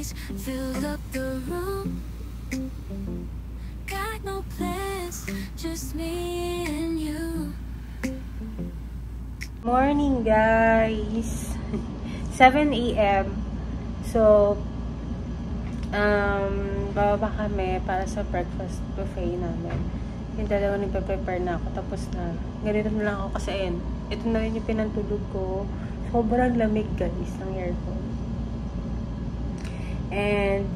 breeze filled up the room. Got no plans, just me and you. Morning guys. 7 AM. So bababa kami para sa breakfast buffet namin. Yung dalawa nagpe-prepare na ako, tapos na. Ganito na lang ako kasi ayun, ito na rin yung pinantulog ko. Sobrang lamig guys ng aircon. And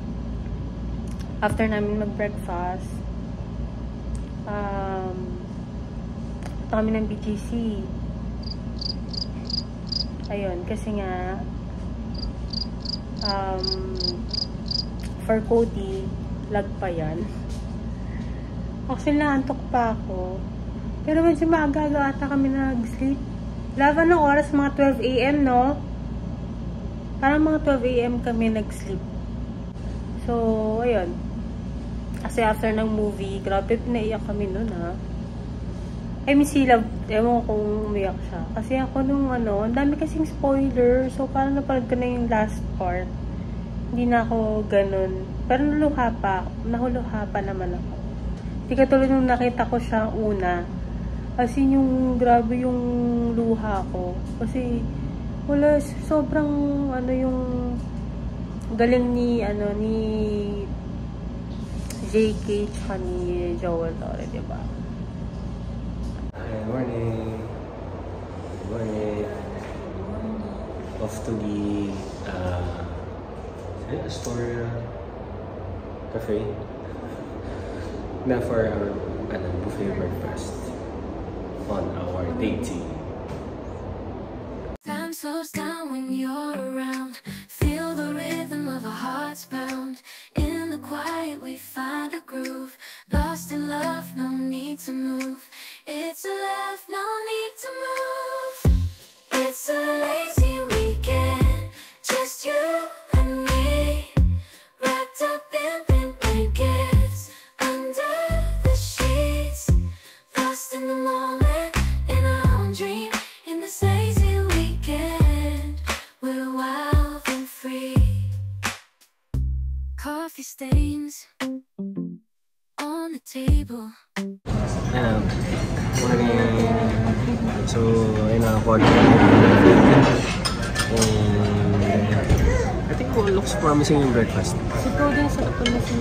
after namin mag-breakfast, ito kami ng BGC. Ayun, kasi nga for Cody, lag pa yan. Actually, naantok pa ako. Pero medyo maaga-aga ata kami nag-sleep. Lava ng oras, mga 12 AM, no? Parang mga 12 AM kami nag-sleep. So, ayun. Kasi after ng movie, grabe pinaiyak kami nun, ha? I mean, si Love, ewan ko kung umiyak siya. Kasi ako nung ang dami kasing spoiler. So, parang napanood ko na yung last part. Hindi na ako ganun. Pero nahuluha pa naman ako. Hindi katulad nung nakita ko siya una. Kasi yung grabe yung luha ko. Kasi wala, sobrang yung galing ni JK tsaka ni Joel Torre, diba? Good morning. Good morning. Off to the Astoria Cafe na for our buffet breakfast on our dating. Time slows down when you're around. Feel the rhythm of our hearts pound. In the quiet we find a groove. Lost in love, no need to move. It's a love, no need to move. It's a lazy weekend, just you and me, wrapped up in pink blankets, under the sheets, lost in the moment, in our own dream. In this lazy weekend, we're wild and free. Coffee stains on the table. So, ayun na, order. I think it looks promising yung breakfast. Si Cody sa ito na si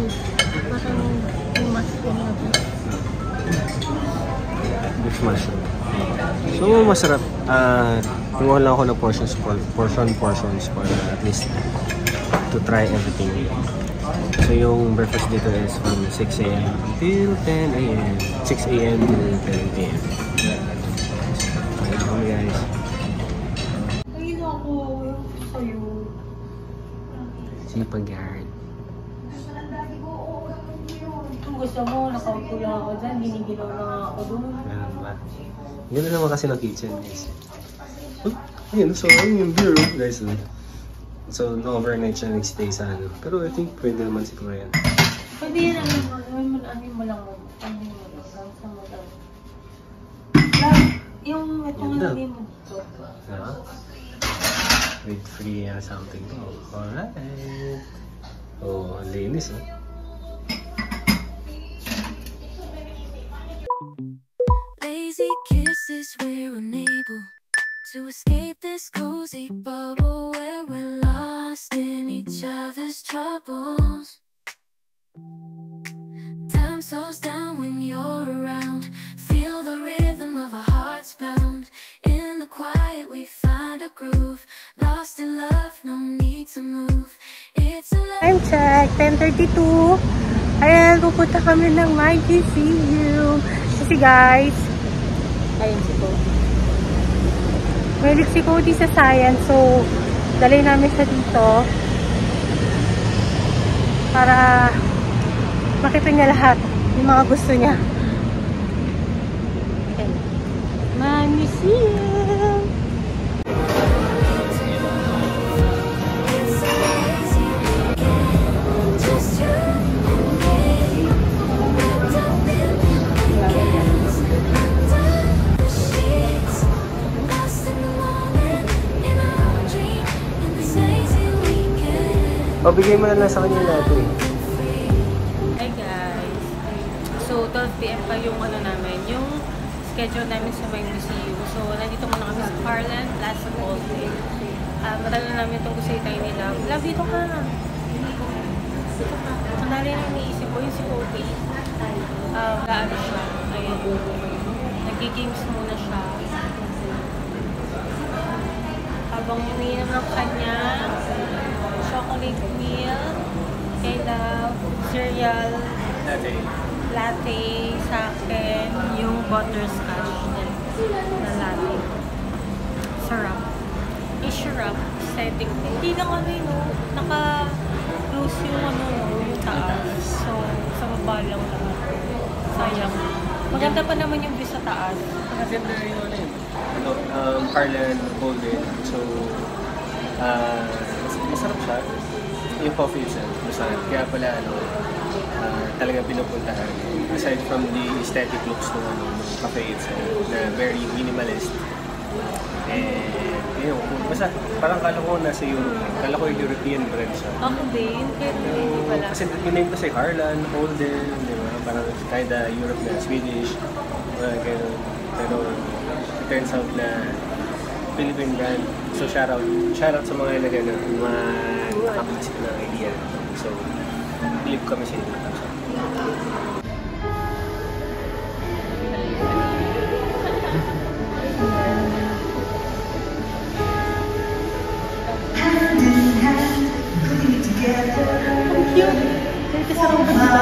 parang yung mushroom na ito. Beef mushroom. So, masarap. Kumuha lang ako ng portions for at least to try everything. So, yung breakfast dito is from 6 AM till 10 AM. 6 AM till 10 AM. Ayun guys. Ayun ako sa'yo. Sipag guard. Kung gusto mo, nakaupo lang ako dyan. Ginigilaw na nga ako doon. Ganun ba? Ganun naman kasi ng kitchen guys. Ayun, so ayun yung beer guys. So, no overnight siya nag-stay sa Pero I think pwede naman siguro yan. Pwede yan, ano mo lang. Sa mo lang. Yung itong ano mo dito. With free something. Oh, alright. Oh, ang linis eh. Lazy kisses, we're unable to escape this cozy bubble where we're lost in each other's troubles. Time slows down when you're around. Feel the rhythm of our hearts pound. In the quiet we find a groove. Lost in love, no need to move. It's a Time check, 10:32. Ayan, pupunta kami ng MyGCU. Kasi guys, ayun si Cody. Mahilig si Cody sa science, so dalhin namin siya dito para makita niya lahat yung mga gusto niya. Okay. Museum! O, bigay mo na lang sa kanya lahat eh. Hi guys! So, 12 PM pa yung ano namin, yung schedule namin sa may museum. So, nandito muna kami sa Harlan, Plaza Coldway. Matagal na namin itong gusto tayo nila. Love, dito ka! Dito ka. Ang dali na iniisip ko, yung si Kobe. Gaano siya. Ayan. Nag-games muna siya. Habang umiinom ng kanya, chocolate milk, kay love, cereal, latte sa akin, yung butterscotch na latte. Sarap. I-syrup setting. Hindi na kami, no? Naka-close yung ano, yung taas. So, sa baba lang naman. Sayang. Maganda pa naman yung view sa taas. Maganda yung ano yun. Harlan, Golden. So, masarap siya. Yung coffee itself, masarap. Kaya pala, talagang pinupuntahan. Aside from the aesthetic looks ng cafe itself, na very minimalist. And, yun, basta, parang kala ko nasa Europe. Kala ko European brand siya. Ako din, pero hindi pala. Kasi yung name kasi Harlan, Golden, di ba? Parang kinda Europe na, Swedish, gano'n. Pero, it turns out na Philippine brand. So, shout out sa mga nakapag-isip ng idea. So, believe kami sa inyo. Ang cute! May kasarang ba diba?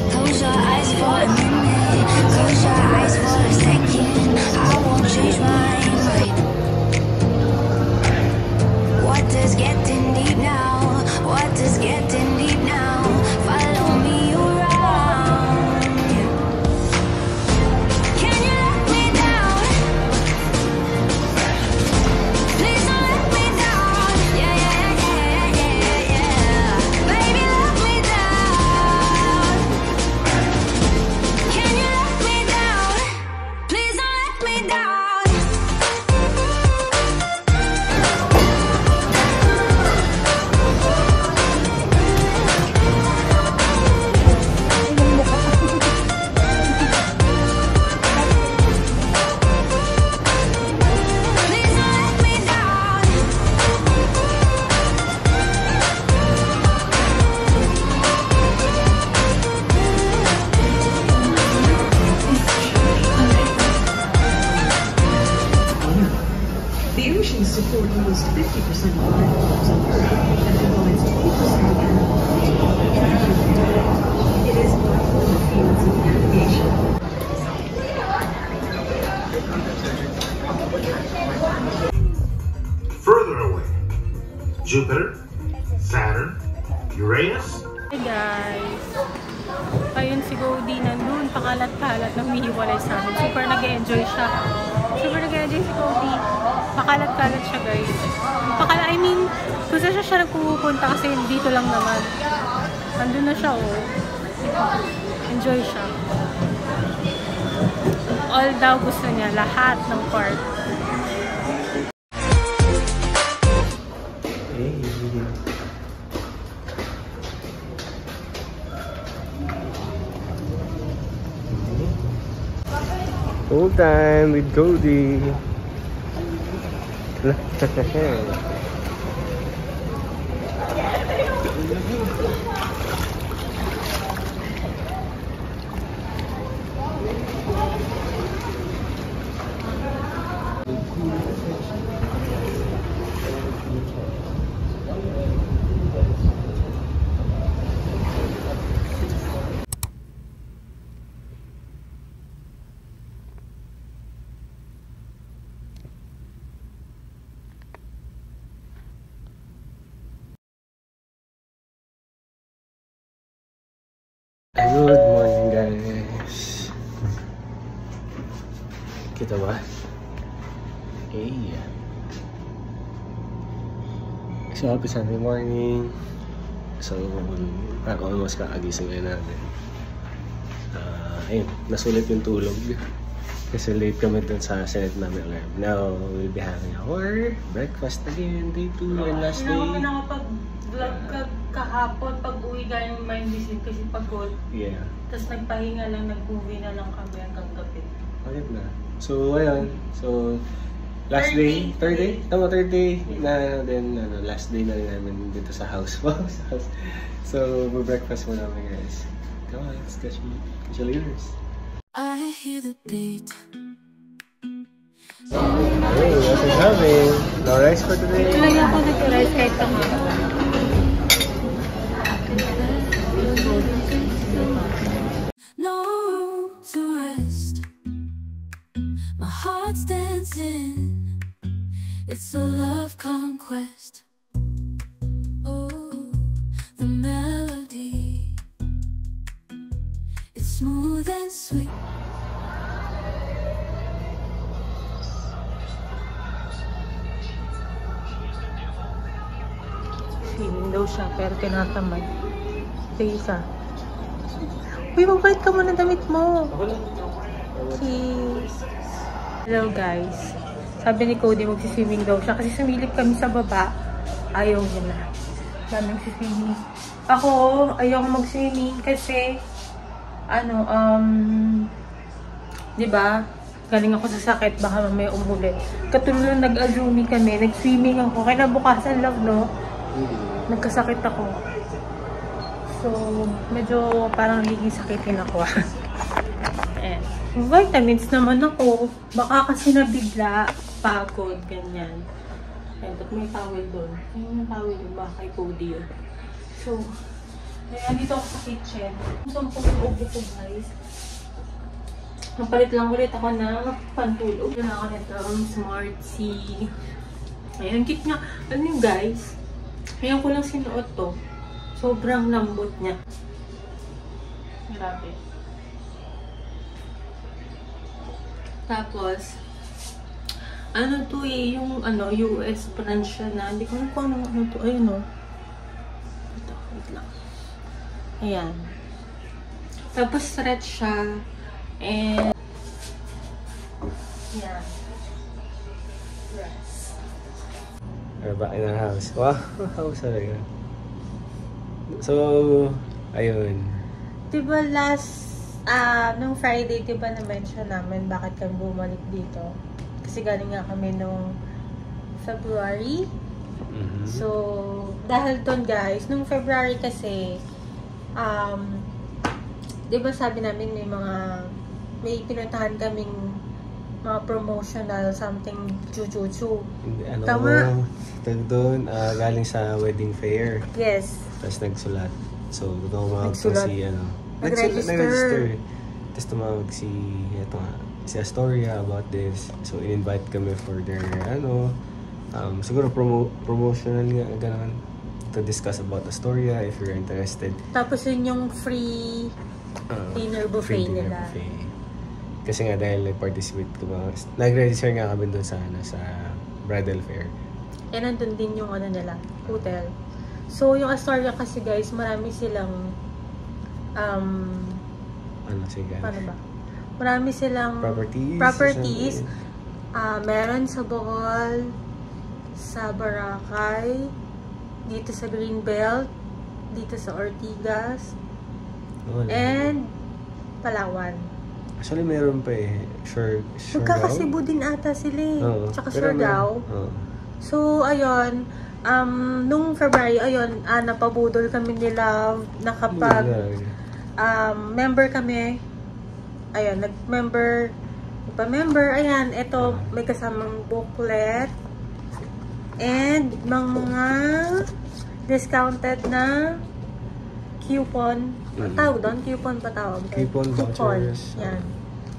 Close your eyes for a minute, close your eyes for a second. I won't change my mind. What does getting deep now? What does getting deep now? Follow me around. Can you let me down? Please don't let me down. Yeah, yeah, yeah, yeah, yeah. Baby, let me down. Can you let me down? Please don't let me down. Please don't let me down. The oceans support almost 50% of the life on Earth and provides 80% of animal life. It is vital in the fields of navigation. Further away, Jupiter, Saturn, Uranus. Hi guys! Ayun si Cody nandun, pakalat-kalat na humihiwalay sa amin. Super nag-enjoy siya. Super nag-enjoy si Cody. Pakalat-kalat siya guys. I mean, kung saan siya nagpupunta kasi dito lang naman. Nandun na siya oh. Enjoy siya. All daw gusto niya, lahat ng part. Full time with Cody. Good morning guys. Kita ba? Hey. So, happy Sunday morning. So, almost kakagising na namin. Ayun, nasulit yung tulog. Kasi late kami dun sa Senate namin alarm. Now, we'll be having our breakfast again, day 2 and last day. Hindi na ako nakapag-vlog kahapon pag uwi galing may visit kasi pagod. Yeah. Tapos nagpahinga lang, nag-movie na lang kami hanggang gabi. Ayun na. So, ayun. So, last day, third day? Tama, third day na then last day na rin namin dito sa house. So, breakfast muna kami guys. Come on, let's catch you later. I hear the beat. Hey, what's it having? No rice for today? Lagi ako nag-rice kahit tama. No room to rest. My heart's dancing. It's a love conquest. Oh, the melody. It's smooth and sweet. Feeling daw siya, pero tinatamad. Sige isa. Uy, mabait ka muna damit mo. Cheers. Hello guys. Sabi ni Cody magsiswimming daw siya kasi sumilip kami sa baba. Ayaw niya na. Sabi magsiswimming. Ako, ayaw ko mag-swimming kasi diba? Galing ako sa sakit, baka mamaya umulit. Katulad nag-azumi kami, nag-swimming ako. Kinabukasan love, no? Nagkasakit ako. So, medyo parang nagiging sakitin ako. Eh, vitamins naman ako. Baka kasi nabigla, pagod, ganyan. Eh, ba't may towel doon? Ayun yung towel doon, baka kay Cody yun. So, ayan, dito ako sa kitchen. Gusto ko ubo ko, guys. Napalit lang ulit ako ng pantulog. Yan ako nito, Smart C. Ayan, cute nga. Ano yun, guys? Ngayon ko lang sinuot to. Sobrang lambot niya. Grabe. Tapos, ano to eh, yung US branch siya na. Hindi ko alam kung ano to. Ayun o. Ito, wait lang. Ayan. Tapos, stretch siya. And, yan. Dress. We're back in our house. Wow, house talaga. So, ayun. Diba nung Friday, diba na-mention namin bakit kami bumalik dito? Kasi galing nga kami nung February. So, dahil doon guys, nung February kasi, diba sabi namin may pinuntahan kaming mga promotional something jujutsu. Tama? Doon, galing sa wedding fair. Yes. Tapos nagsulat. So, tumawag to Nagsulat. si, Nag-register. Tapos tumawag si Astoria about this. So, in-invite kami for their, siguro promotional nga, gano'n. To discuss about Astoria if you're interested. Tapos yun yung free dinner buffet nila. Kasi nga dahil nag-participate ko ba, nag-register nga kami doon sa bridal fair. Eh, nandun din yung nila, hotel. So, yung Astoria kasi guys, marami silang paano ba? Marami silang properties. Meron sa Bohol, sa Boracay, dito sa Greenbelt, dito sa Ortigas, and Palawan. Actually, meron pa eh. Siargao? Magkakasibu din ata sila eh. Tsaka Siargao. So, ayun. Nung February, ayun, napabudol kami nila. Member kami. Ayun, nag-member. Ayan, ito, may kasamang booklet. And, mga discounted na coupon. Tawag doon? Coupon pa tawag. Coupon, vouchers. Yan.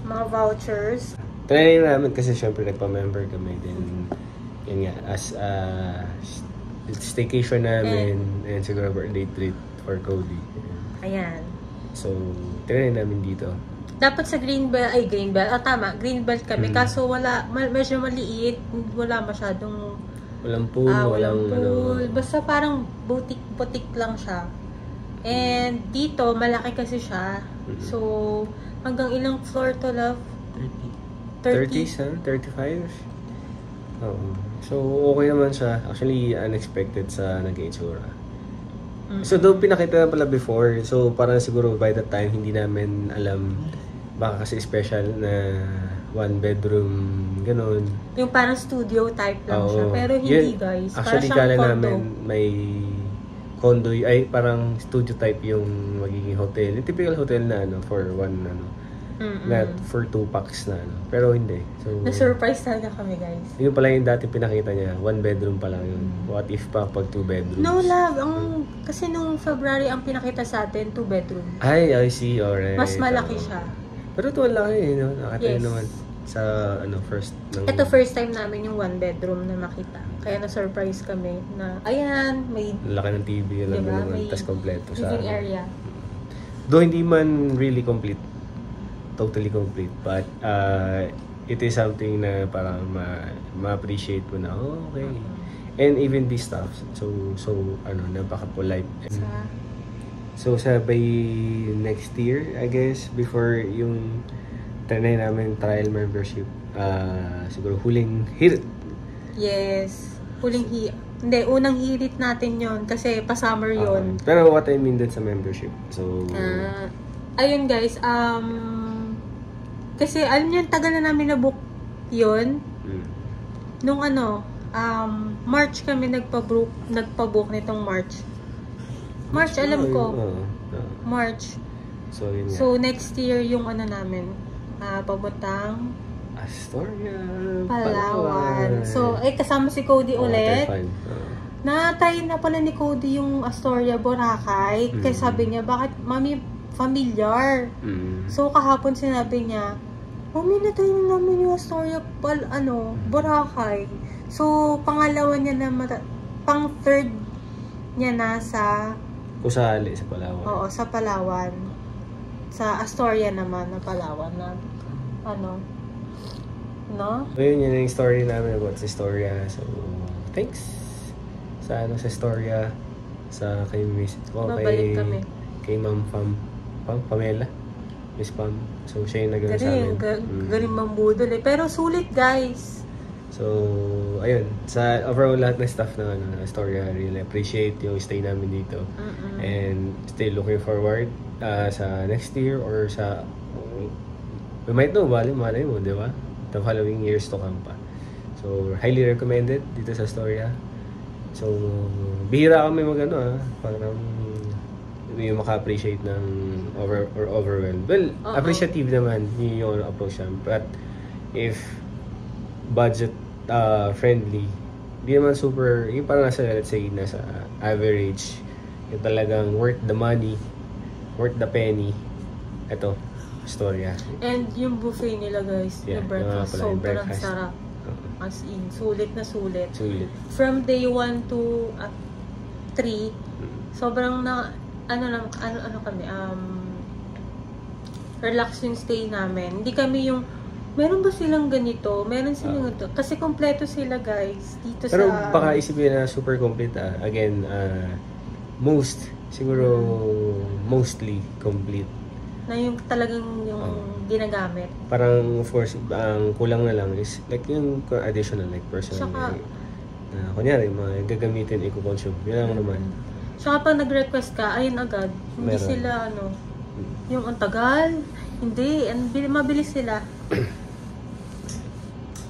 Mga vouchers. Try namin kasi syempre nagpa-member kami din. Yun nga, as staycation namin and siguro birthday treat for Cody. Ayan. So, try namin dito. Dapat sa Greenbelt, tama, Greenbelt kami. Kaso medyo maliit. Wala masyadong Walang pool, walang pool. Basta parang boutique lang siya. And dito, malaki kasi siya. So, hanggang ilang floor to, love? 30s, 35? Oo. So, okay naman siya. Actually, unexpected sa nag-itsura. So, doon pinakita na pala before. So, parang siguro by that time, hindi namin alam. Baka kasi special na one bedroom, ganun. Yung parang studio type lang siya. Pero hindi, guys. Actually, kala namin may condo, ay parang studio type yung magiging hotel. Yung typical hotel na for one, not for 2 packs na Pero hindi. So, na-surprise talaga kami, guys. Yun pala yung dati pinakita niya. 1 bedroom pa lang yun. What if pa pag 2 bedrooms? No, love. Kasi nung February, ang pinakita sa atin, 2 bedroom. Ay, I see. Alright. Mas malaki siya. Pero ito ang laki, no? Nakatayo naman sa, first. Ito, first time namin yung 1 bedroom na makita. Kaya na-surprise kami na, ayan, may laki ng TV, alam mo naman, tas kompleto sa living area. Though hindi man really complete, totally complete, but it is something na parang ma-appreciate mo na, okay. And even this stuff, so napaka-polite. So by next year, I guess, before yung trinay namin trial membership, siguro huling hirit. Yes, hindi, unang hirit natin yon kasi pa-summer yon. Pero what I mean dun sa membership, so ayun guys, kasi alam niyo, tagal na namin na-book yun. Nung March kami nagpa-book nitong March. Alam ko. March. So, yun so next year yung namin, papuntang Astoria, Palawan. So, kasama si Cody ulit. Natay na pala ni Cody yung Astoria, Boracay. Kaya sabi niya, bakit, mami, familiar? So, kahapon sinabi niya, mami, natay na namin yung Astoria, Boracay. So, pangalawa niya na, pang-third niya na sa Kusali sa Palawan. Oo, sa Palawan. Sa Astoria naman na Palawan na no? So yun yung story namin about sa Astoria. So, thanks sa sa Astoria, sa kay Miss kay Ma'am Pamela, Miss Pam. So siya yung nagano sa amin. Galing mambudol pero sulit, guys. So, ayun, sa overall lahat ng staff na Astoria, really appreciate yung stay namin dito. And still looking forward sa next year or sa we might know, malay mo, di ba? The following years to come pa. So, highly recommended dito sa Astoria. So, bihira kami parang yung maka-appreciate ng overwhelmed. Well, appreciative naman yung approach namin. But, if budget friendly, di naman super, yung parang let's say, nasa average, yung talagang worth the money, worth the penny, ito, Astoria. And yung buffet nila, guys, yung breakfast, sobrang sarap. As in, sulit na sulit. From day 1 to 3, sobrang kami, relax yung stay namin. Hindi kami yung, meron ba silang ganito? Meron silang ganito. Kasi kompleto sila, guys, dito pero sa... Pero baka isipin na super complete, again, mostly complete. Na yung talagang ginagamit. Parang of course, ang kulang na lang is like yung additional, like personal. Kunyari, mga gagamitin, i-consume. Yan lang naman. Saka pag nag-request ka, ayun agad. Hindi sila, yung ang tagal. Hindi, mabilis sila.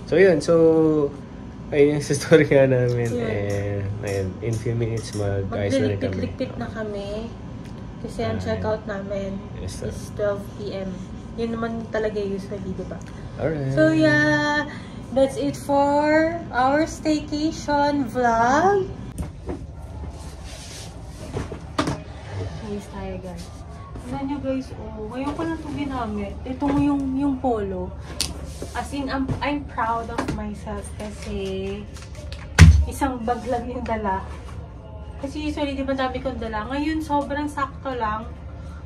So, yun. So, ayun yung story nga namin. And in few minutes, mag-ayos na rin kami. Maglikpit na kami. Kasi ang checkout namin is 12 p.m. Yun naman talaga usually, diba? Alright. So, yeah. That's it for our staycation vlog. Ayos tayo, guys. Tignan nyo, guys. Ngayon ko lang ito ginamit. Ito yung polo. As in, I'm proud of myself kasi isang bag lang yung dala. Kasi usually, di ba dami kong dala? Ngayon, sobrang sakto lang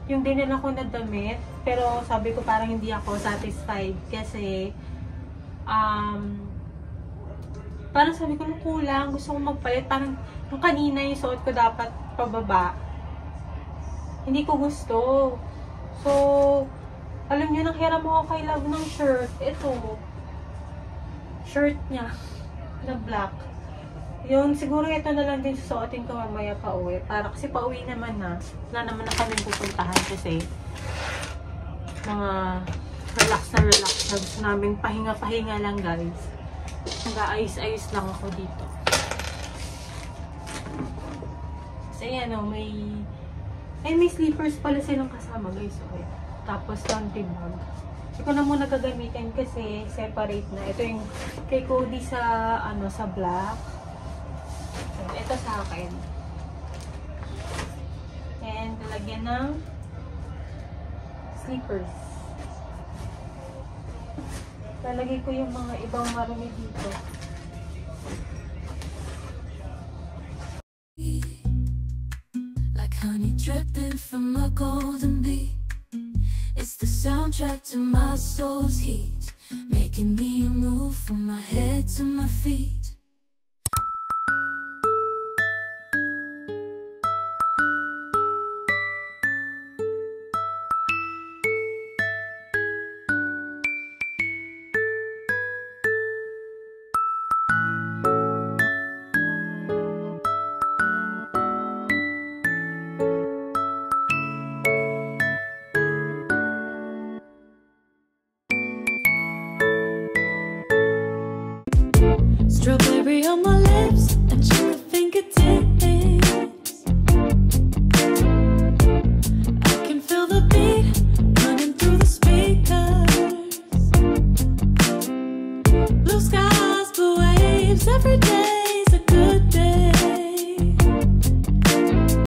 yung dinala ko na damit. Pero sabi ko parang hindi ako satisfied kasi Parang sabi ko, kulang. Gusto kong magpalit. Parang yung kanina yung suot ko dapat pababa. Hindi ko gusto. So, alam niyo, nanghiram ako kay Love ng shirt. Ito. Shirt niya. Na black. Yun, siguro ito na lang din susuotin ko mamaya pa uwi. Para kasi pa uwi naman na. Wala naman na kami pupuntahan kasi mga relax na gusto namin pahinga-pahinga lang, guys. Nag-aayos-ayos lang ako dito. Kasi yan o, may slippers pala silang kasama, guys. Okay. Tapos laundry bag. Hindi ko na muna gagamitin kasi separate na. Ito yung kay Cody sa sa black. Ito sa akin. And lalagyan ng slippers. Lalagay ko yung mga ibang marumi dito. Like honey dripping from a golden bee. It's the soundtrack to my soul's heat, making me move from my head to my feet. Strawberry on my